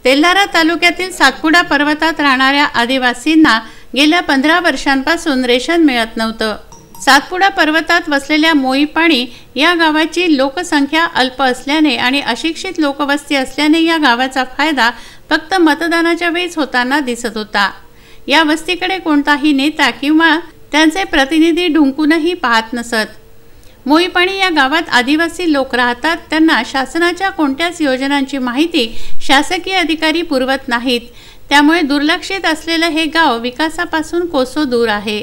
तेल्हारा तालुक्यातील सातपुडा पर्वतात राहणाऱ्या आदिवासींना गेल्या 15 वर्षांपासून रेशन मिळत नव्हतं। सातपुडा पर्वतात वसलेल्या मोईपाणी या गावाची लोकसंख्या अल्प असल्याने आणि अशिक्षित लोकवस्ती असल्याने या गावाचा फायदा फक्त मतदानाच्या वेळेस होताना दिसत होता। या वस्तीकडे कोणताही नेता किंवा त्यांचे प्रतिनिधी ढुंकूनही पाहत नसत। मोईपाणी या गावात आदिवासी लोक राहतात, त्यांना शासनाच्या कोणत्याच योजनांची माहिती शासकीय अधिकारी पुरवत नाहीत। त्यामुळे दुर्लक्षित असलेले हे गाव विकासापासून कोसो दूर आहे।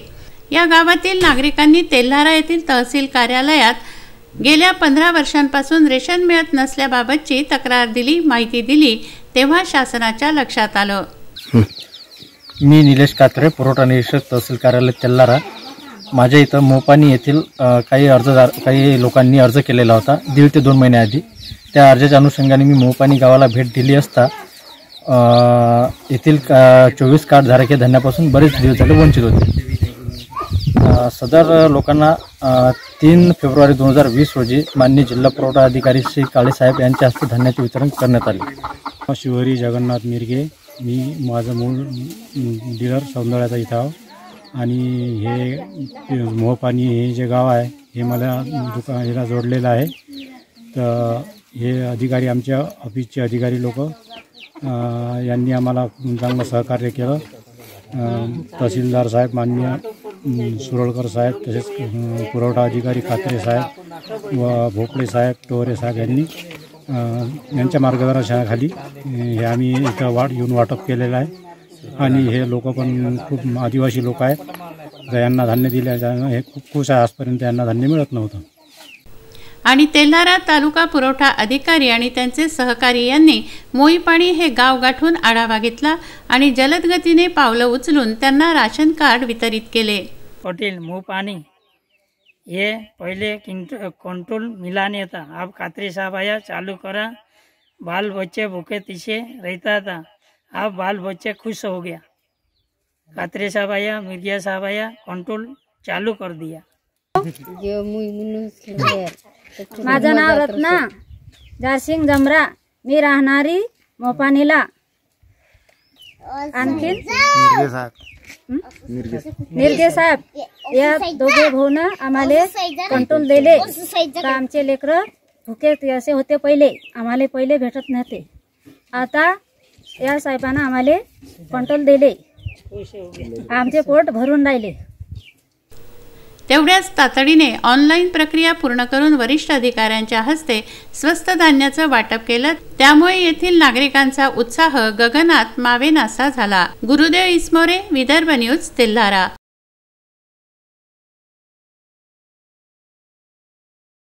या गावातील नागरिकांनी तेल्हारा येथील तहसील कार्यालयात गेल्या 15 वर्षांपासून रेशन मिळत नसल्याबाबतची तक्रार दिली, माहिती दिली, तेव्हा शासनाच्या लक्षात आलं। मी निलेश कात्रे, पुरवठा निरीक्षक, तहसील कार्यालय तेल्हारा। माझ्या इथं मोपाणी येथील काही लोकांनी अर्ज केलेला होता 1.5 ते 2 महिन्याआधी। त्या अर्जाच्या अनुषंगाने मी मोपाणी गावाला भेट दिली असता येथील 24 कार्डधारक हे धान्यापासून बरेच दिवस झाले वंचित होते। सदर लोकांना 3 फेब्रुवारी 2020 रोजी माननीय जिल्हा पुरवठा अधिकारी श्री काळे साहेब यांच्या हस्ते धान्याचे वितरण करण्यात आले। शिवहरी जगन्नाथ मिरगे, मी माझं मूळ डीलर सौंदर्याचा इथं आहो आणि हे मोहपाणी हे जे गाव आहे हे मला दुकानाला जोडलेलं आहे। तर हे अधिकारी, आमच्या ऑफिसचे अधिकारी लोक यांनी आम्हाला चांगलं सहकार्य केलं। तहसीलदार साहेब माननीय सुरळकर साहेब, तसेच पुरवठा अधिकारी कात्रे साहेब व भोपळे साहेब, टोरे साहेब यांच्या मार्गदर्शनाखाली हे आम्ही इथं येऊन वाटप केलेलं आहे। आणि हे लोक पण खूप आदिवासी लोक आहेत, यांना धान्य दिल्या हे खूप खुश आहे। आजपर्यंत यांना धान्य मिळत नव्हतं। आणि तेल्हारा तालुका पुरवठा अधिकारी आणि त्यांचे सहकारी यांनी मोईपाणी हे गाव गाठून आढावा घेतला आणि जलद गतीने पावलं उचलून त्यांना राशन कार्ड वितरित केले। पटेल मोपानी ये पहले कंट्रोल मिलाने था, अब कात्रे साहब आया, चालू करा। बाल बच्चे भूखे पीछे रहता था, अब बाल बच्चे खुश हो गया। कात्रे साहब आया, मिर्गिया साहब आया, कंट्रोल चालू कर दिया। माझं नाव रत्ना जारसिंग जमरा, मी राहणारी मोपाणीला। आणखी मिरगे साहेब या दोघे भाऊन आम्हाला कंट्रोल दिले। तर आमचे लेकर भुके असे होते, आम्हाला पहिले भेटत नव्हते, आता या साहेबांना आम्हाला कंट्रोल दिले, आमचे पोट भरून राहिले। तेवढ्याच तातडीने ऑनलाईन प्रक्रिया पूर्ण करून वरिष्ठ अधिकाऱ्यांच्या हस्ते स्वस्त धान्याचं वाटप केलं। त्यामुळे येथील नागरिकांचा उत्साह गगनात मावेनासा झाला। गुरुदेव इसमोरे, विदर्भ न्यूज, तेल्हारा।